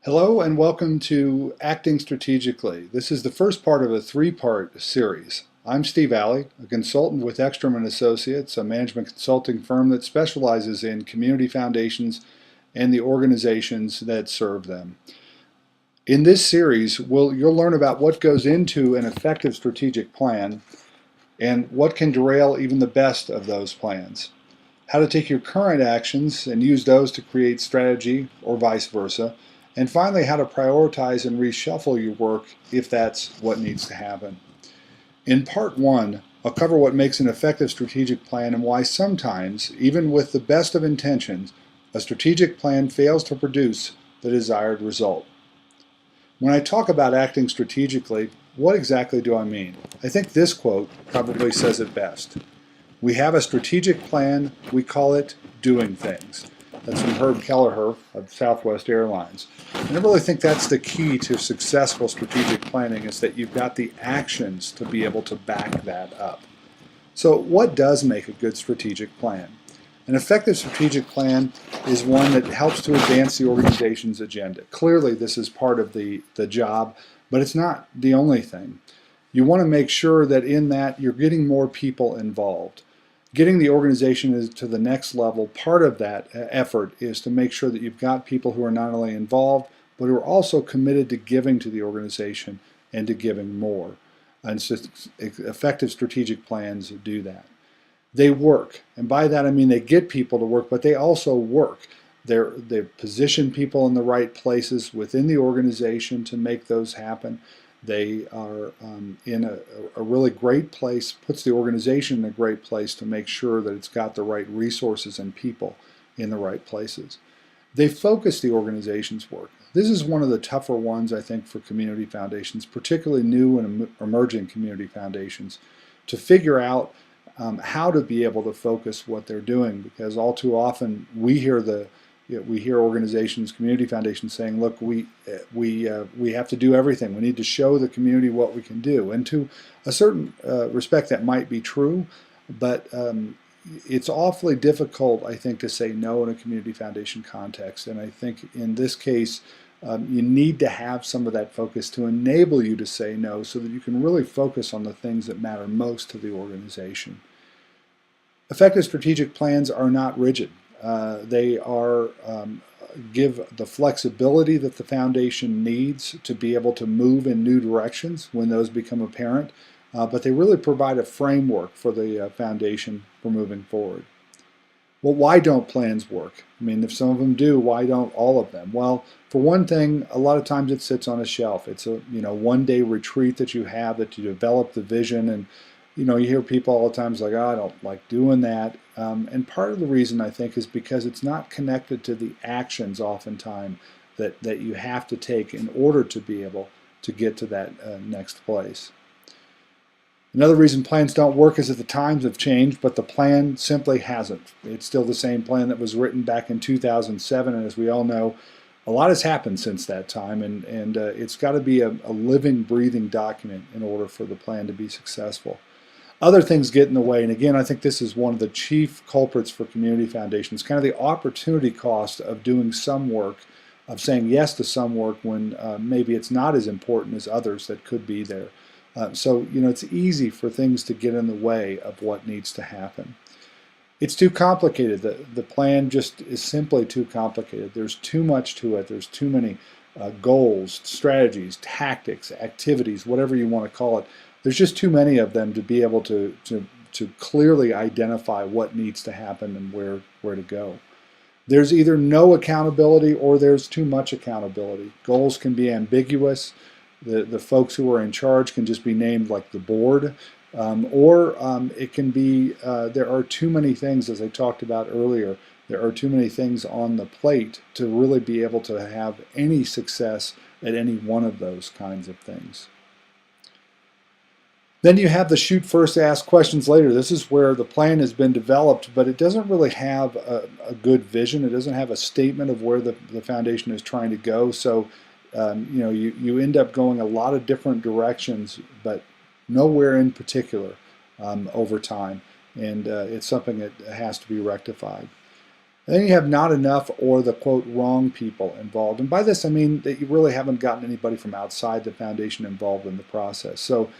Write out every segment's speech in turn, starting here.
Hello and welcome to Acting Strategically. This is the first part of a three-part series. I'm Steve Alley, a consultant with Ekstrom and Associates, a management consulting firm that specializes in community foundations and the organizations that serve them. In this series, you'll learn about what goes into an effective strategic plan and what can derail even the best of those plans. How to take your current actions and use those to create strategy or vice versa. And finally, how to prioritize and reshuffle your work if that's what needs to happen. In part one, I'll cover what makes an effective strategic plan and why sometimes, even with the best of intentions, a strategic plan fails to produce the desired result. When I talk about acting strategically, what exactly do I mean? I think this quote probably says it best. We have a strategic plan, we call it doing things. That's from Herb Kelleher of Southwest Airlines. And I really think that's the key to successful strategic planning, is that you've got the actions to be able to back that up. So what does make a good strategic plan? An effective strategic plan is one that helps to advance the organization's agenda. Clearly this is part of the job, but it's not the only thing. You want to make sure that in that you're getting more people involved. Getting the organization to the next level, part of that effort is to make sure that you've got people who are not only involved, but who are also committed to giving to the organization and to giving more. And so effective strategic plans do that. They work, and by that I mean they get people to work, but they also work. They position people in the right places within the organization to make those happen. They are in a really great place, puts the organization in a great place to make sure that it's got the right resources and people in the right places. They focus the organization's work. This is one of the tougher ones, I think, for community foundations, particularly new and emerging community foundations, to figure out how to be able to focus what they're doing, because all too often we hear organizations, community foundations saying, look, we have to do everything. We need to show the community what we can do. And to a certain respect, that might be true, but it's awfully difficult, I think, to say no in a community foundation context. And I think in this case, you need to have some of that focus to enable you to say no, so that you can really focus on the things that matter most to the organization. Effective strategic plans are not rigid. They are give the flexibility that the foundation needs to be able to move in new directions when those become apparent, but they really provide a framework for the foundation for moving forward. Well, why don't plans work? I mean, if some of them do, why don't all of them? Well, for one thing, a lot of times it sits on a shelf. It's a one-day retreat that you have, that you develop the vision, and you hear people all the time like, oh, I don't like doing that. And part of the reason, I think, is because it's not connected to the actions oftentimes that you have to take in order to be able to get to that next place. Another reason plans don't work is that the times have changed, but the plan simply hasn't. It's still the same plan that was written back in 2007, and as we all know, a lot has happened since that time, and it's got to be a living, breathing document in order for the plan to be successful. Other things get in the way, and again, I think this is one of the chief culprits for community foundations, kind of the opportunity cost of doing some work, of saying yes to some work when maybe it's not as important as others that could be there. So it's easy for things to get in the way of what needs to happen. It's too complicated. The plan just is simply too complicated. There's too much to it. There's too many goals, strategies, tactics, activities, whatever you want to call it. There's just too many of them to be able to clearly identify what needs to happen and where to go. There's either no accountability or there's too much accountability. Goals can be ambiguous. The folks who are in charge can just be named like the board, or it can be there are too many things, as I talked about earlier. There are too many things on the plate to really be able to have any success at any one of those kinds of things. Then you have the shoot first, ask questions later. This is where the plan has been developed, but it doesn't really have a good vision. It doesn't have a statement of where the foundation is trying to go. So you end up going a lot of different directions, but nowhere in particular over time. And it's something that has to be rectified. And then you have not enough or the quote wrong people involved. And by this I mean that you really haven't gotten anybody from outside the foundation involved in the process. So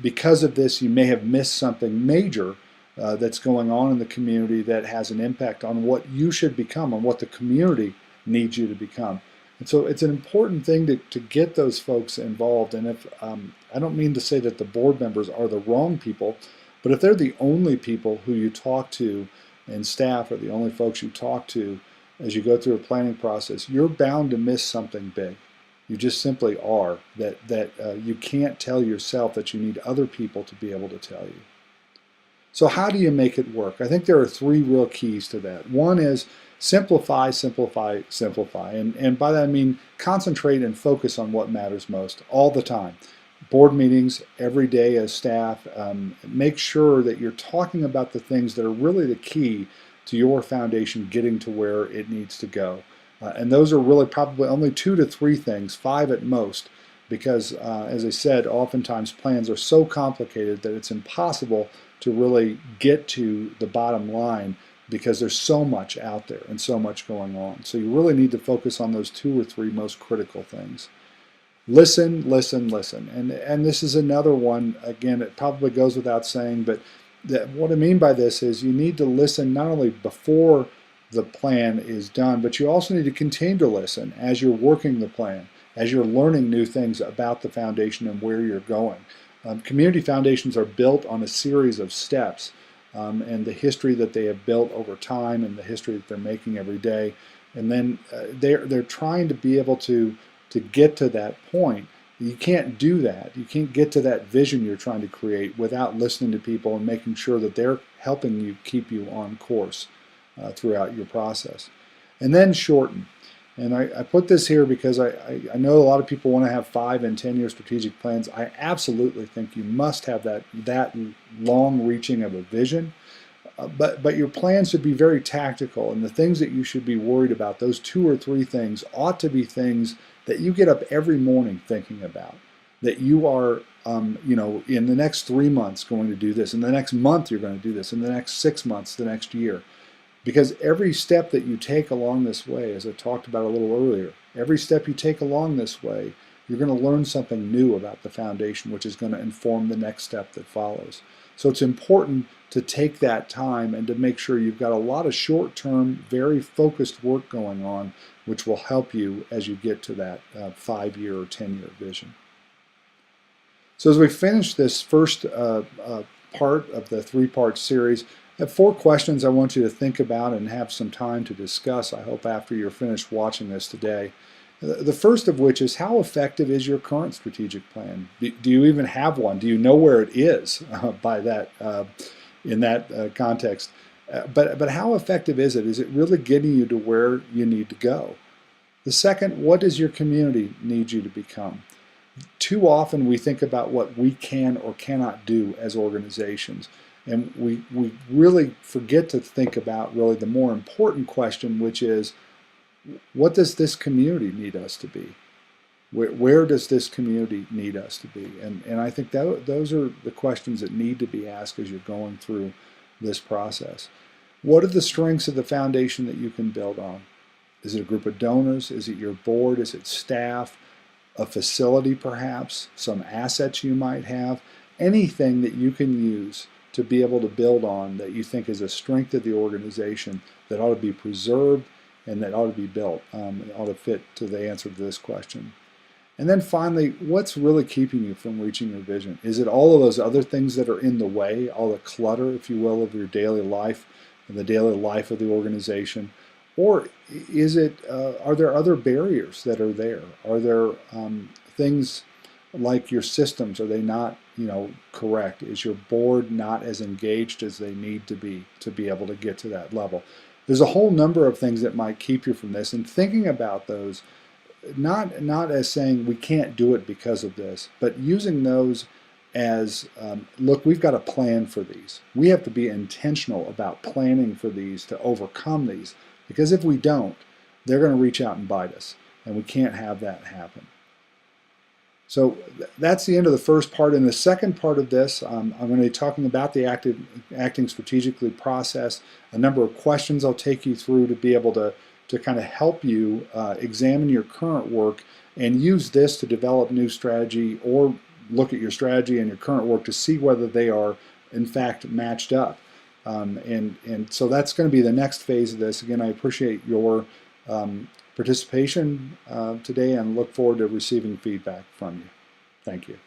because of this, you may have missed something major that's going on in the community that has an impact on what you should become, on what the community needs you to become. And so it's an important thing to get those folks involved. And if I don't mean to say that the board members are the wrong people, but if they're the only people who you talk to and staff are the only folks you talk to as you go through a planning process, you're bound to miss something big. You just simply are. That you can't tell yourself that you need other people to be able to tell you. So how do you make it work? I think there are three real keys to that. One is simplify, simplify, simplify. And by that I mean concentrate and focus on what matters most all the time. Board meetings every day as staff, make sure that you're talking about the things that are really the key to your foundation getting to where it needs to go. And those are really probably only 2 to 3 things, 5 at most, because as I said, oftentimes plans are so complicated that it's impossible to really get to the bottom line because there's so much out there and so much going on. So you really need to focus on those 2 or 3 most critical things. Listen, listen, listen. And this is another one, again, it probably goes without saying, but what I mean by this is you need to listen not only before the plan is done, but you also need to continue to listen as you're working the plan, as you're learning new things about the foundation and where you're going. Community foundations are built on a series of steps, and the history that they have built over time and the history that they're making every day. And then they're trying to be able to get to that point. You can't do that. You can't get to that vision you're trying to create without listening to people and making sure that they're helping you keep you on course throughout your process. And then shorten. And I put this here because I know a lot of people want to have 5 and 10-year strategic plans. I absolutely think you must have that long-reaching of a vision. But your plans should be very tactical, and the things that you should be worried about, those 2 or 3 things, ought to be things that you get up every morning thinking about. That you are, in the next 3 months going to do this, in the next month you're going to do this, in the next 6 months, the next year. Because every step that you take along this way, as I talked about a little earlier, every step you take along this way, you're going to learn something new about the foundation, which is going to inform the next step that follows. So it's important to take that time and to make sure you've got a lot of short-term, very focused work going on, which will help you as you get to that 5-year or 10-year vision. So as we finish this first part of the 3-part series, I have 4 questions I want you to think about and have some time to discuss, I hope, after you're finished watching this today. The first of which is, how effective is your current strategic plan? Do you even have one? Do you know where it is by that, in that context? But how effective is it? Is it really getting you to where you need to go? The second, what does your community need you to become? Too often we think about what we can or cannot do as organizations. And we really forget to think about really the more important question, which is, what does this community need us to be? Where does this community need us to be? And I think those are the questions that need to be asked as you're going through this process. What are the strengths of the foundation that you can build on? Is it a group of donors? Is it your board? Is it staff? A facility perhaps? Some assets you might have? Anything that you can use to be able to build on that you think is a strength of the organization that ought to be preserved and that ought to be built, ought to fit to the answer to this question. And then finally, what's really keeping you from reaching your vision? Is it all of those other things that are in the way, all the clutter, if you will, of your daily life and the daily life of the organization? Or is it, are there other barriers that are there? Are there things like your systems, are they not correct? Is your board not as engaged as they need to be able to get to that level? There's a whole number of things that might keep you from this, and thinking about those, not as saying we can't do it because of this, but using those as, look, we've got a plan for these. We have to be intentional about planning for these to overcome these, because if we don't, they're going to reach out and bite us, and we can't have that happen. So that's the end of the first part. In the second part of this, I'm going to be talking about the acting strategically process, a number of questions I'll take you through to be able to kind of help you examine your current work and use this to develop new strategy, or look at your strategy and your current work to see whether they are in fact matched up. And so that's going to be the next phase of this. Again, I appreciate your participation today and look forward to receiving feedback from you. Thank you.